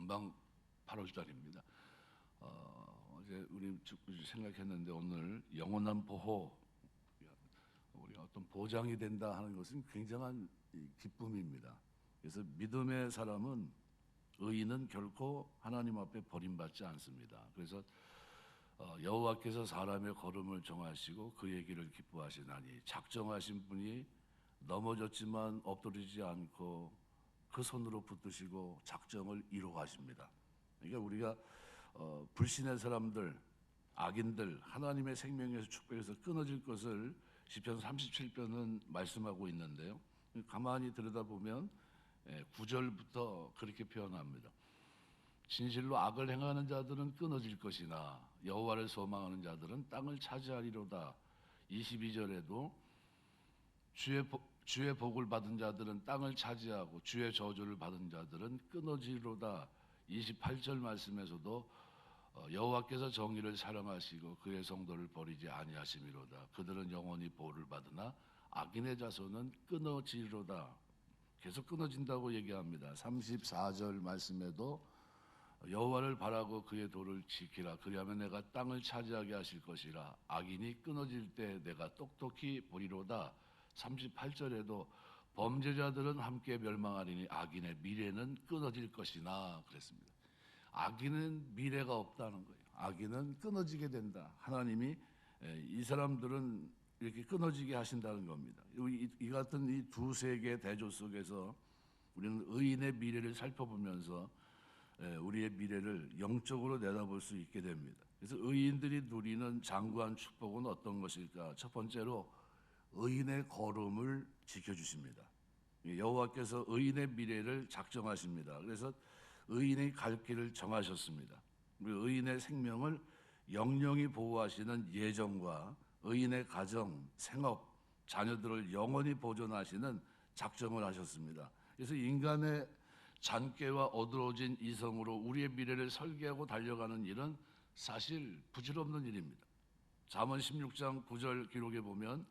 금방 8월 달입니다. 어제 우리 생각했는데 오늘 영원한 보호, 우리가 어떤 보장이 된다 하는 것은 굉장한 기쁨입니다. 그래서 믿음의 사람은 의인은 결코 하나님 앞에 버림받지 않습니다. 그래서 여호와께서 사람의 걸음을 정하시고 그의 길을 기뻐하시나니 작정하신 분이 넘어졌지만 엎드리지 않고 그 손으로 붙드시고 작정을 이루어가십니다. 그러니까 우리가 불신의 사람들, 악인들, 하나님의 생명에서 축복에서 끊어질 것을 시편 37편은 말씀하고 있는데요. 가만히 들여다보면 9절부터 그렇게 표현합니다. 진실로 악을 행하는 자들은 끊어질 것이나 여호와를 소망하는 자들은 땅을 차지하리로다. 22절에도 주의 복을 받은 자들은 땅을 차지하고 주의 저주를 받은 자들은 끊어지리로다. 28절 말씀에서도 여호와께서 정의를 사랑하시고 그의 성도를 버리지 아니하심이로다. 그들은 영원히 보호를 받으나 악인의 자손은 끊어지리로다. 계속 끊어진다고 얘기합니다. 34절 말씀에도 여호와를 바라고 그의 도를 지키라. 그리하면 내가 땅을 차지하게 하실 것이라. 악인이 끊어질 때 내가 똑똑히 보리로다. 38절에도 범죄자들은 함께 멸망하리니 악인의 미래는 끊어질 것이나 그랬습니다. 악인은 미래가 없다는 거예요. 악인은 끊어지게 된다. 하나님이 이 사람들은 이렇게 끊어지게 하신다는 겁니다. 이 같은 이 두세 개 대조 속에서 우리는 의인의 미래를 살펴보면서 우리의 미래를 영적으로 내다볼 수 있게 됩니다. 그래서 의인들이 누리는 장구한 축복은 어떤 것일까? 첫 번째로 의인의 걸음을 지켜주십니다. 여호와께서 의인의 미래를 작정하십니다. 그래서 의인의 갈 길을 정하셨습니다. 의인의 생명을 영영히 보호하시는 예정과 의인의 가정, 생업, 자녀들을 영원히 보존하시는 작정을 하셨습니다. 그래서 인간의 잔꾀와 어두러진 이성으로 우리의 미래를 설계하고 달려가는 일은 사실 부질없는 일입니다. 잠언 16장 9절 기록에 보면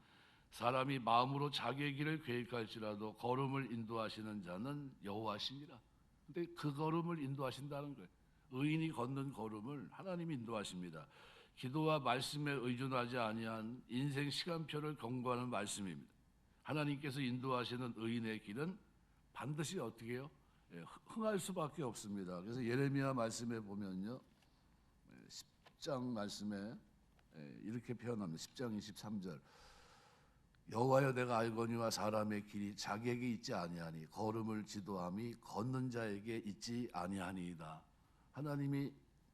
사람이 마음으로 자기의 길을 계획할지라도 걸음을 인도하시는 자는 여호와시니라. 근데 그 걸음을 인도하신다는 거예요. 의인이 걷는 걸음을 하나님이 인도하십니다. 기도와 말씀에 의존하지 아니한 인생 시간표를 경고하는 말씀입니다. 하나님께서 인도하시는 의인의 길은 반드시 어떻게 해요? 흥할 수밖에 없습니다. 그래서 예레미야 말씀에 보면요, 10장 말씀에 이렇게 표현합니다. 10장 23절 여호와여 내가 알거니와 사람의 길이 자기에게 있지 아니하니 걸음을 지도함이 걷는 자에게 있지 아니하니이다. 하나님이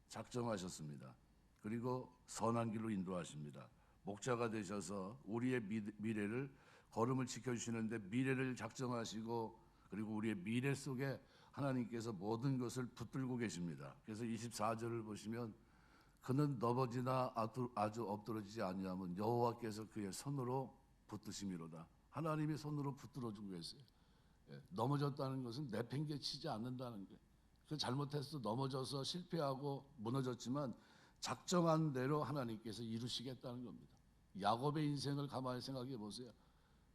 작정하셨습니다. 그리고 선한 길로 인도하십니다. 목자가 되셔서 우리의 미래를 걸음을 지켜주시는데 미래를 작정하시고 그리고 우리의 미래 속에 하나님께서 모든 것을 붙들고 계십니다. 그래서 24절을 보시면 그는 넘어지나 아주 엎드러지지 아니하면 여호와께서 그의 손으로 붙드심이로다. 하나님이 손으로 붙들어주고 계세요. 넘어졌다는 것은 내팽개치지 않는다는 거예요. 그 잘못해서 넘어져서 실패하고 무너졌지만 작정한 대로 하나님께서 이루시겠다는 겁니다. 야곱의 인생을 가만히 생각해 보세요.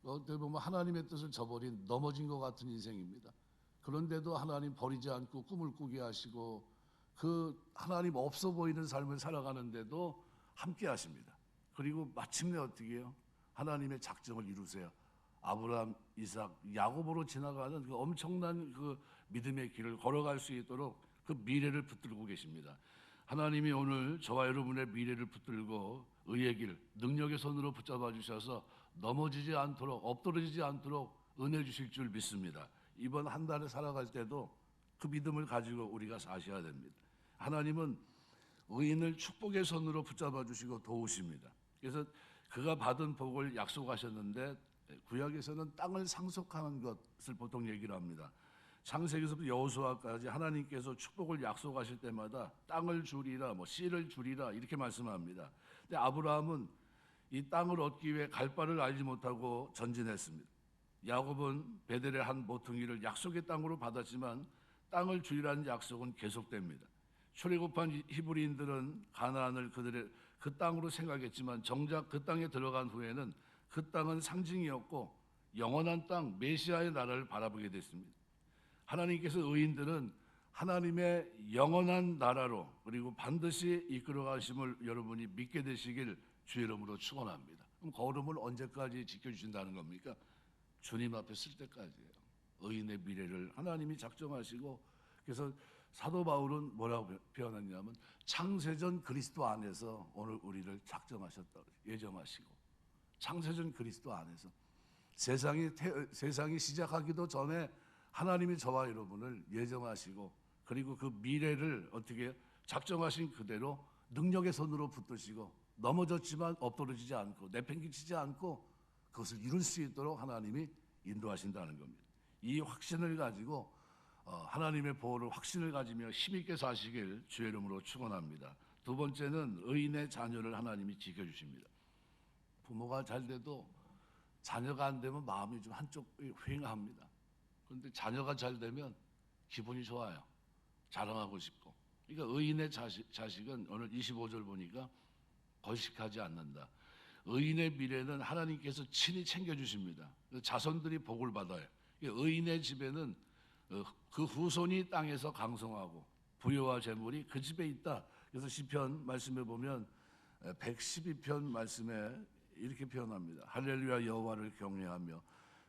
어떻게 보면 하나님의 뜻을 저버린 넘어진 것 같은 인생입니다. 그런데도 하나님 버리지 않고 꿈을 꾸게 하시고 그 하나님 없어 보이는 삶을 살아가는데도 함께 하십니다. 그리고 마침내 어떻게 해요? 하나님의 작정을 이루세요. 아브라함, 이삭, 야곱으로 지나가는 그 엄청난 그 믿음의 길을 걸어갈 수 있도록 그 미래를 붙들고 계십니다. 하나님이 오늘 저와 여러분의 미래를 붙들고 의의 길, 능력의 손으로 붙잡아 주셔서 넘어지지 않도록, 엎드러지지 않도록 은혜 주실 줄 믿습니다. 이번 한 달에 살아갈 때도 그 믿음을 가지고 우리가 사셔야 됩니다. 하나님은 의인을 축복의 손으로 붙잡아 주시고 도우십니다. 그래서 그가 받은 복을 약속하셨는데 구약에서는 땅을 상속하는 것을 보통 얘기를 합니다. 창세기서부터 여호수아까지 하나님께서 축복을 약속하실 때마다 땅을 주리라, 씨를 주리라 이렇게 말씀합니다. 근데 아브라함은 이 땅을 얻기 위해 갈 바를 알지 못하고 전진했습니다. 야곱은 베델의 한 모퉁이를 약속의 땅으로 받았지만 땅을 주리라는 약속은 계속됩니다. 출애굽한 히브리인들은 가나안을 그들의 그 땅으로 생각했지만 정작 그 땅에 들어간 후에는 그 땅은 상징이었고 영원한 땅 메시아의 나라를 바라보게 됐습니다. 하나님께서 의인들은 하나님의 영원한 나라로 그리고 반드시 이끌어 가심을 여러분이 믿게 되시길 주의 이름으로 축원합니다. 그럼 걸음을 언제까지 지켜주신다는 겁니까? 주님 앞에 쓸 때까지예요. 의인의 미래를 하나님이 작정하시고, 그래서 사도 바울은 뭐라고 표현했냐면 창세전 그리스도 안에서 오늘 우리를 작정하셨다, 예정하시고, 창세전 그리스도 안에서 세상이 시작하기도 전에 하나님이 저와 여러분을 예정하시고, 그리고 그 미래를 어떻게 작정하신 그대로 능력의 손으로 붙드시고, 넘어졌지만 엎드러지지 않고 내팽개치지 않고 그것을 이룰 수 있도록 하나님이 인도하신다는 겁니다. 이 확신을 가지고 하나님의 보호를 확신을 가지며 힘있게 사시길 주의 이름으로 축원합니다. 두 번째는 의인의 자녀를 하나님이 지켜주십니다. 부모가 잘 돼도 자녀가 안 되면 마음이 좀 한쪽이 휑합니다. 그런데 자녀가 잘 되면 기분이 좋아요. 자랑하고 싶고. 그러니까 의인의 자식은 오늘 25절 보니까 걸식하지 않는다. 의인의 미래는 하나님께서 친히 챙겨주십니다. 자손들이 복을 받아요. 의인의 집에는 그 후손이 땅에서 강성하고 부여와 재물이 그 집에 있다. 그래서 시편 말씀에 보면 112편 말씀에 이렇게 표현합니다. 할렐루야, 여호와를 경외하며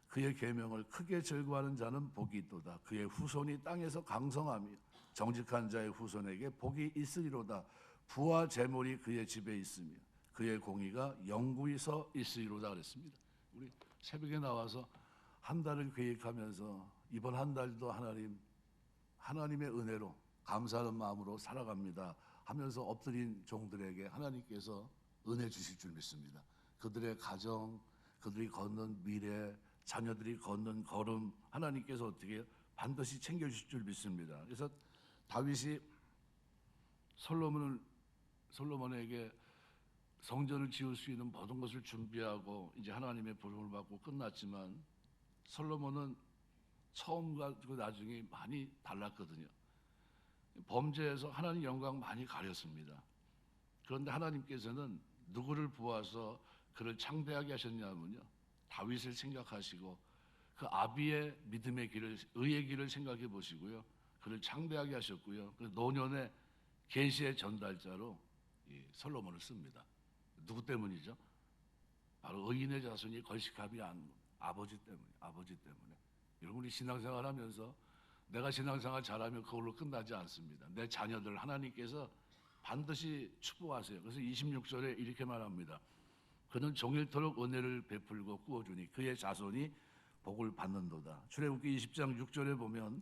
그의 계명을 크게 즐거워하는 자는 복이 있도다. 그의 후손이 땅에서 강성하며 정직한 자의 후손에게 복이 있으리로다. 부와 재물이 그의 집에 있으며 그의 공의가 영구히 서 있으리로다 그랬습니다. 우리 새벽에 나와서 한 달을 계획하면서 이번 한 달도 하나님의 은혜로 감사하는 마음으로 살아갑니다 하면서 엎드린 종들에게 하나님께서 은혜 주실 줄 믿습니다. 그들의 가정, 그들이 걷는 미래, 자녀들이 걷는 걸음 하나님께서 어떻게 반드시 챙겨주실 줄 믿습니다. 그래서 다윗이 솔로몬에게 성전을 지을 수 있는 모든 것을 준비하고 이제 하나님의 부름을 받고 끝났지만, 솔로몬은 처음과 그 나중에 많이 달랐거든요. 범죄에서 하나님 영광 많이 가렸습니다. 그런데 하나님께서는 누구를 보아서 그를 창대하게 하셨냐면요, 다윗을 생각하시고 그 아비의 믿음의 길을, 의의 길을 생각해 보시고요, 그를 창대하게 하셨고요, 그 노년의 계시의 전달자로 이 솔로몬을 씁니다. 누구 때문이죠? 바로 의인의 자손이 걸식하지 않은 아버지 때문에. 여러분, 우리 신앙생활하면서 내가 신앙생활 잘하면 그걸로 끝나지 않습니다. 내 자녀들 하나님께서 반드시 축복하세요. 그래서 26절에 이렇게 말합니다. 그는 종일토록 은혜를 베풀고 꾸어주니 그의 자손이 복을 받는도다. 출애굽기 20장 6절에 보면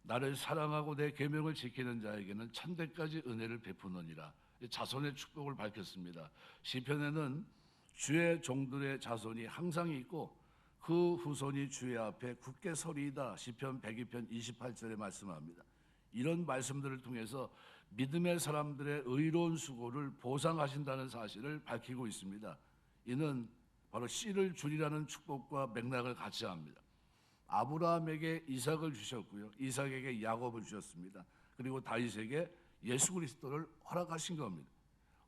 나를 사랑하고 내 계명을 지키는 자에게는 천대까지 은혜를 베푸느니라. 자손의 축복을 밝혔습니다. 시편에는 주의 종들의 자손이 항상 있고 그 후손이 주의 앞에 굳게 서리이다. 시편 102편 28절에 말씀합니다. 이런 말씀들을 통해서 믿음의 사람들의 의로운 수고를 보상하신다는 사실을 밝히고 있습니다. 이는 바로 씨를 주리라는 축복과 맥락을 같이 합니다. 아브라함에게 이삭을 주셨고요, 이삭에게 야곱을 주셨습니다. 그리고 다윗에게 예수 그리스도를 허락하신 겁니다.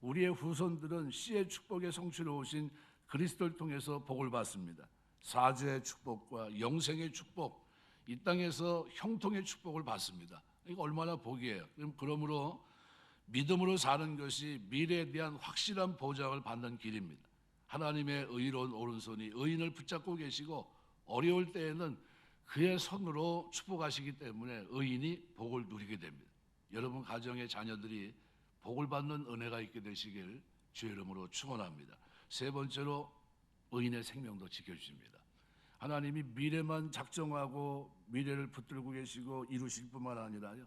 우리의 후손들은 씨의 축복의 성취로 오신 그리스도를 통해서 복을 받습니다. 사죄의 축복과 영생의 축복, 이 땅에서 형통의 축복을 받습니다. 이거 얼마나 복이에요. 그러므로 믿음으로 사는 것이 미래에 대한 확실한 보장을 받는 길입니다. 하나님의 의로운 오른손이 의인을 붙잡고 계시고 어려울 때에는 그의 손으로 축복하시기 때문에 의인이 복을 누리게 됩니다. 여러분 가정의 자녀들이 복을 받는 은혜가 있게 되시길 주의 이름으로 축원합니다. 세 번째로 의인의 생명도 지켜주십니다. 하나님이 미래만 작정하고 미래를 붙들고 계시고 이루실 뿐만 아니라요,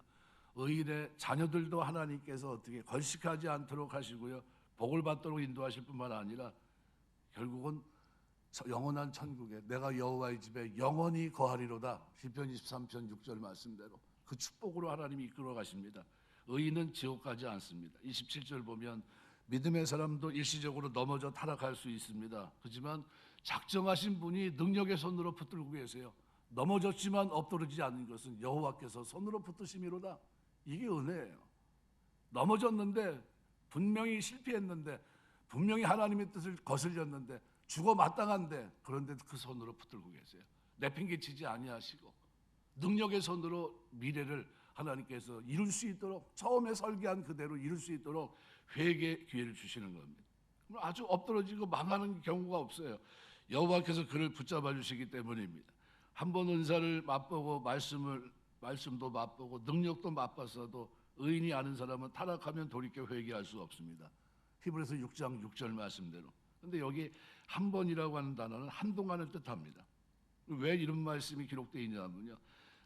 의인의 자녀들도 하나님께서 어떻게 걸식하지 않도록 하시고요, 복을 받도록 인도하실 뿐만 아니라 결국은 영원한 천국에 내가 여호와의 집에 영원히 거하리로다. 시편 23편 6절 말씀대로 그 축복으로 하나님이 이끌어 가십니다. 의인은 지옥 가지 않습니다. 27절 보면 믿음의 사람도 일시적으로 넘어져 타락할 수 있습니다. 하지만 작정하신 분이 능력의 손으로 붙들고 계세요. 넘어졌지만 엎드러지지 않는 것은 여호와께서 손으로 붙드심이로다. 이게 은혜예요. 넘어졌는데, 분명히 실패했는데, 분명히 하나님의 뜻을 거슬렸는데, 죽어 마땅한데, 그런데 그 손으로 붙들고 계세요. 내팽개치지 아니하시고 능력의 손으로 미래를 하나님께서 이룰 수 있도록, 처음에 설계한 그대로 이룰 수 있도록 회개 기회를 주시는 겁니다. 아주 엎드러지고 망하는 경우가 없어요. 여호와께서 그를 붙잡아 주시기 때문입니다. 한 번 은사를 맛보고 말씀도 맛보고 능력도 맛봤어도 의인이 아는 사람은 타락하면 돌이켜 회개할 수 없습니다. 히브리서 6장 6절 말씀대로. 그런데 여기 한 번이라고 하는 단어는 한동안을 뜻합니다. 왜 이런 말씀이 기록되어 있냐면요,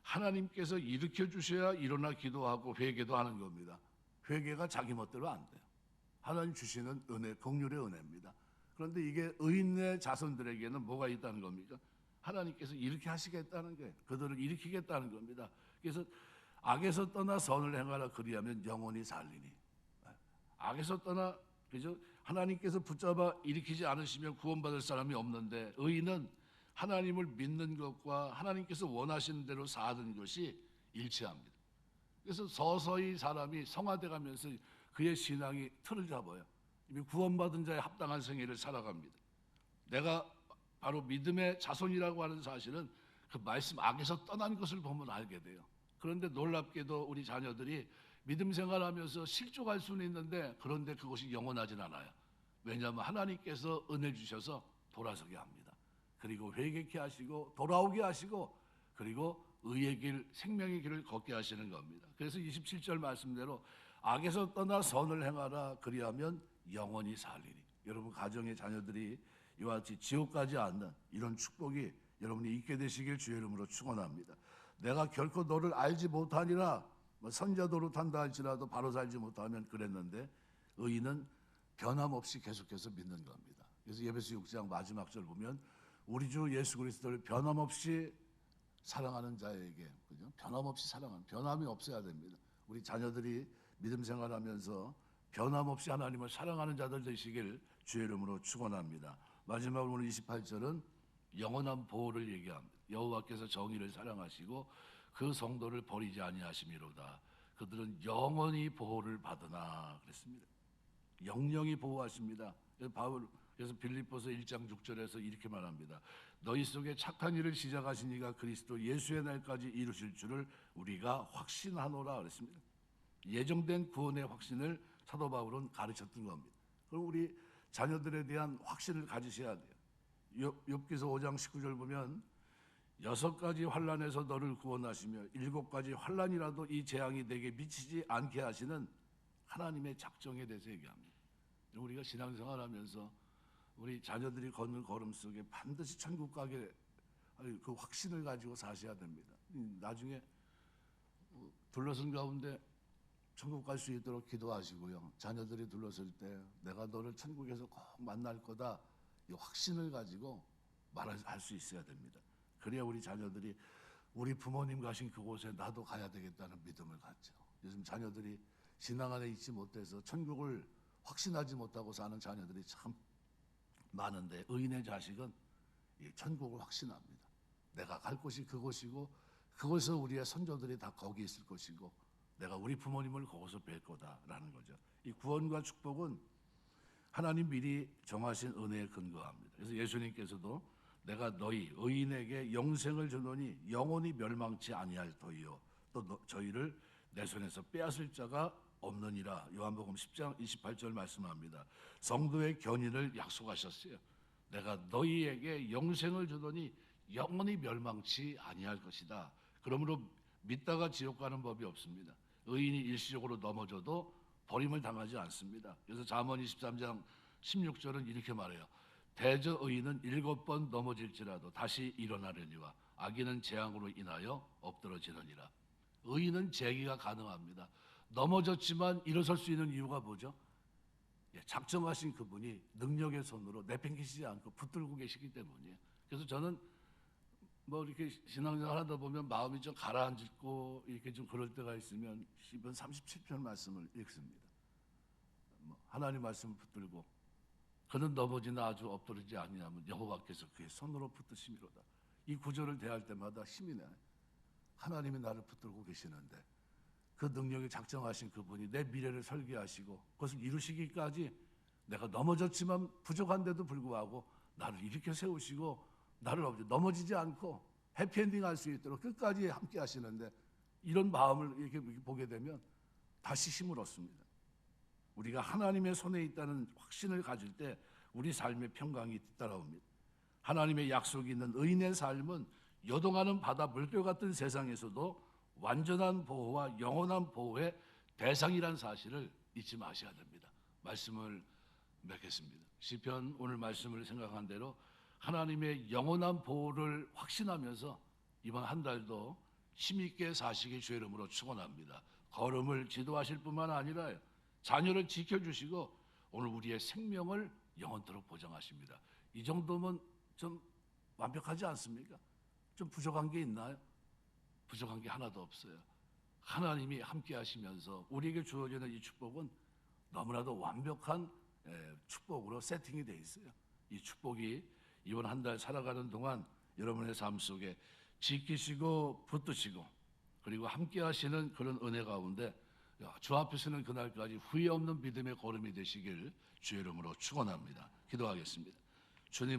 하나님께서 일으켜 주셔야 일어나 기도하고 회개도 하는 겁니다. 회개가 자기 멋대로 안 돼요. 하나님 주시는 은혜, 긍휼의 은혜입니다. 그런데 이게 의인의 자손들에게는 뭐가 있다는 겁니까? 하나님께서 이렇게 하시겠다는 거예요. 그들을 일으키겠다는 겁니다. 그래서 악에서 떠나 선을 행하라, 그리하면 영원히 살리니. 악에서 떠나, 그죠? 하나님께서 붙잡아 일으키지 않으시면 구원받을 사람이 없는데, 의인은 하나님을 믿는 것과 하나님께서 원하시는 대로 사는 것이 일치합니다. 그래서 서서히 사람이 성화돼 가면서 그의 신앙이 틀을 잡아요. 이미 구원받은 자의 합당한 생애를 살아갑니다. 내가 바로 믿음의 자손이라고 하는 사실은 그 말씀 악에서 떠난 것을 보면 알게 돼요. 그런데 놀랍게도 우리 자녀들이 믿음 생활하면서 실족할 수는 있는데, 그런데 그것이 영원하진 않아요. 왜냐하면 하나님께서 은혜 주셔서 돌아서게 합니다. 그리고 회개케 하시고 돌아오게 하시고, 그리고 의의 길, 생명의 길을 걷게 하시는 겁니다. 그래서 27절 말씀대로 악에서 떠나 선을 행하라, 그리하면 영원히 살리니. 여러분 가정의 자녀들이 이와 같이 지옥 가지 않는 이런 축복이 여러분이 있게 되시길 주의 이름으로 축원합니다. 내가 결코 너를 알지 못하니라, 선자도로 탄다 할지라도 바로 살지 못하면 그랬는데, 의인은 변함없이 계속해서 믿는 겁니다. 그래서 에베소 6장 마지막 절 보면 우리 주 예수 그리스도를 변함없이 사랑하는 자에게, 그죠? 변함없이 사랑하는, 변함이 없어야 됩니다. 우리 자녀들이 믿음 생활하면서 변함없이 하나님을 사랑하는 자들 되시길 주의 이름으로 축원합니다. 마지막으로 오늘 28절은 영원한 보호를 얘기합니다. 여호와께서 정의를 사랑하시고 그 성도를 버리지 아니하심이로다. 그들은 영원히 보호를 받으나 그랬습니다. 영영히 보호하십니다. 그래서 빌립보서 1장 6절에서 이렇게 말합니다. 너희 속에 착한 일을 시작하신 이가 그리스도 예수의 날까지 이루실 줄을 우리가 확신하노라 그랬습니다. 예정된 구원의 확신을 사도 바울은 가르쳤던 겁니다. 그럼 우리 자녀들에 대한 확신을 가지셔야 돼요. 욥기서 5장 19절 보면 6가지 환난에서 너를 구원하시며 7가지 환난이라도 이 재앙이 내게 미치지 않게 하시는 하나님의 작정에 대해서 얘기합니다. 우리가 신앙생활하면서 우리 자녀들이 걷는 걸음 속에 반드시 천국 가게 그 확신을 가지고 사셔야 됩니다. 나중에 둘러선 가운데 천국 갈 수 있도록 기도하시고요. 자녀들이 둘러설 때 내가 너를 천국에서 꼭 만날 거다, 이 확신을 가지고 말할 수 있어야 됩니다. 그래야 우리 자녀들이 우리 부모님 가신 그곳에 나도 가야 되겠다는 믿음을 갖죠. 요즘 자녀들이 신앙 안에 있지 못해서 천국을 확신하지 못하고 사는 자녀들이 참 많은데, 의인의 자식은 천국을 확신합니다. 내가 갈 곳이 그곳이고 그곳에서 우리의 선조들이 다 거기 있을 것이고 내가 우리 부모님을 거기서 뵐 거다라는 거죠. 이 구원과 축복은 하나님 미리 정하신 은혜에 근거합니다. 그래서 예수님께서도 내가 너희 의인에게 영생을 주노니 영원히 멸망치 아니할 터이요 또 저희를 내 손에서 빼앗을 자가 없느니라. 요한복음 10장 28절 말씀합니다. 성도의 견인을 약속하셨어요. 내가 너희에게 영생을 주노니 영원히 멸망치 아니할 것이다. 그러므로 믿다가 지옥 가는 법이 없습니다. 의인이 일시적으로 넘어져도 버림을 당하지 않습니다. 그래서 잠언 23장 16절은 이렇게 말해요. 대저 의인은 7번 넘어질지라도 다시 일어나려니와 악인은 재앙으로 인하여 엎드러지느니라. 의인은 재기가 가능합니다. 넘어졌지만 일어설 수 있는 이유가 뭐죠? 작정하신 그분이 능력의 손으로 내팽개치지 않고 붙들고 계시기 때문이에요. 그래서 저는 이렇게 신앙생활 하다 보면 마음이 좀 가라앉고 이렇게 좀 그럴 때가 있으면 시편 37편 말씀을 읽습니다. 하나님 말씀을 붙들고 그는 넘어지나 아주 엎드리지 아니하면 여호와께서 그의 손으로 붙드심이로다. 이 구절을 대할 때마다 힘이 나요. 하나님이 나를 붙들고 계시는데 그 능력이 작정하신 그분이 내 미래를 설계하시고 그것을 이루시기까지 내가 넘어졌지만 부족한데도 불구하고 나를 일으켜 세우시고 나를 넘어지지 않고 해피엔딩 할 수 있도록 끝까지 함께 하시는데 이런 마음을 이렇게 보게 되면 다시 힘을 얻습니다. 우리가 하나님의 손에 있다는 확신을 가질 때 우리 삶의 평강이 뒤따라옵니다. 하나님의 약속이 있는 의인의 삶은 요동하는 바다 물결 같은 세상에서도 완전한 보호와 영원한 보호의 대상이란 사실을 잊지 마셔야 됩니다. 말씀을 맺겠습니다. 시편 오늘 말씀을 생각한 대로 하나님의 영원한 보호를 확신하면서 이번 한 달도 힘있게 사시기 주의 이름으로 축원합니다. 걸음을 지도하실 뿐만 아니라 자녀를 지켜주시고 오늘 우리의 생명을 영원토록 보장하십니다. 이 정도면 좀 완벽하지 않습니까? 좀 부족한 게 있나요? 부족한 게 하나도 없어요. 하나님이 함께 하시면서 우리에게 주어지는 이 축복은 너무나도 완벽한 축복으로 세팅이 되어 있어요. 이 축복이 이번 한 달 살아가는 동안 여러분의 삶 속에 지키시고 붙드시고 그리고 함께 하시는 그런 은혜 가운데 주 앞에 서는 그날까지 후회 없는 믿음의 걸음이 되시길 주의 이름으로 축원합니다. 기도하겠습니다. 주님